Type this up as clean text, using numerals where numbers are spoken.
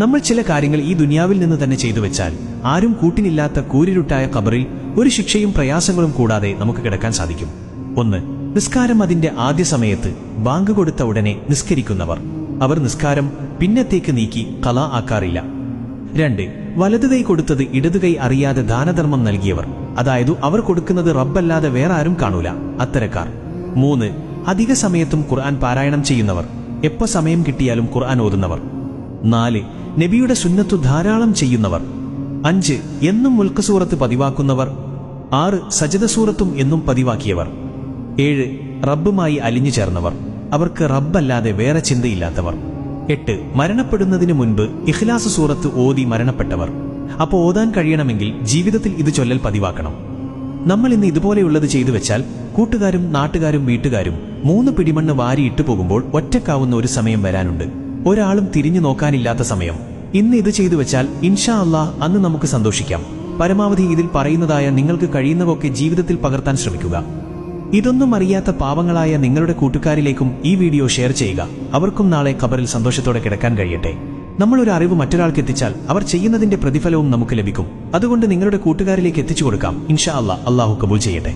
നമ്മൾ ചില കാര്യങ്ങൾ ഈ ദുനിയാവിൽ നിന്ന് തന്നെ ചെയ്തു വെച്ചാൽ ആരും കൂട്ടിനില്ലാത്ത കൂരിരുട്ടായ ഖബറിൽ ഒരു ശിക്ഷയും പ്രയാസങ്ങളും കൂടാതെ നമുക്ക് കിടക്കാൻ സാധിക്കും. 1. നിസ്കാരം അതിന്റെ ആദ്യ സമയത്ത് ബാങ്ക് കൊടുത്ത ഉടനെ നിസ്കരിക്കുന്നവർ. അവർ നിസ്കാരം പിന്നത്തേക്ക് നീക്കി ഖളാ ആക്കാറില്ല. 2. വലതുകൈ കൊടുത്തത് ഇടതുകൈ അറിയാതെ ദാനധർമ്മം നൽകിയവർ. അതായത് അവർ കൊടുക്കുന്നത് റബ്ബല്ലാതെ വേറെ ആരും കാണൂല, അത്തരക്കാർ. 3. അധിക സമയത്തും ഖുർആൻ പാരായണം ചെയ്യുന്നവർ. എപ്പോ സമയം കിട്ടിയാലും ഖുർആൻ ഓതുന്നവർ. 4. നബിയുടെ സുന്നത്തു ധാരാളം ചെയ്യുന്നവർ. 5. എന്നും മുൽക്ക് സൂറത്ത് പതിവാക്കുന്നവർ. 6. സജദ സൂറത്തും എന്നും പതിവാക്കിയവർ. 7. റബ്ബുമായി അലിഞ്ഞു ചേർന്നവർ. അവർക്ക് റബ്ബല്ലാതെ വേറെ ചിന്തയില്ലാത്തവർ. 8. മരണപ്പെടുന്നതിനു മുൻപ് ഇഖ്ലാസ് സൂറത്ത് ഓതി മരണപ്പെട്ടവർ. അപ്പോൾ ഓതാൻ കഴിയണമെങ്കിൽ ജീവിതത്തിൽ ഇത് ചൊല്ലൽ പതിവാക്കണം. നമ്മൾ ഇന്ന് ഇതുപോലെയുള്ളത് ചെയ്തു വെച്ചാൽ കൂട്ടുകാരും നാട്ടുകാരും വീട്ടുകാരും 3 പിടിമണ്ണ് വാരിയിട്ടു പോകുമ്പോൾ ഒറ്റക്കാവുന്ന ഒരു സമയം വരാനുണ്ട്. ഒരാളും തിരിഞ്ഞു നോക്കാനില്ലാത്ത സമയം. ഇന്ന് ഇത് ചെയ്തു വെച്ചാൽ ഇൻഷാ അല്ലാഹ് അന്ന് നമുക്ക് സന്തോഷിക്കാം. പരമാവധി ഇതിൽ പറയുന്നതായ നിങ്ങൾക്ക് കഴിയുന്നതൊക്കെ ജീവിതത്തിൽ പകർത്താൻ ശ്രമിക്കുക. ഇതൊന്നും അറിയാത്ത പാവങ്ങളായ നിങ്ങളുടെ കൂട്ടുകാരിലേക്കും ഈ വീഡിയോ ഷെയർ ചെയ്യുക. അവർക്കും നാളെ ഖബറിൽ സന്തോഷത്തോടെ കിടക്കാൻ കഴിയട്ടെ. നമ്മളൊരു അറിവ് മറ്റൊരാൾക്ക് എത്തിച്ചാൽ അവർ ചെയ്യുന്നതിന്റെ പ്രതിഫലവും നമുക്ക് ലഭിക്കും. അതുകൊണ്ട് നിങ്ങളുടെ കൂട്ടുകാരിലേക്ക് എത്തിച്ചു കൊടുക്കാം. ഇൻഷാ അല്ലാഹ് അല്ലാഹു കബൂൽ ചെയ്യട്ടെ.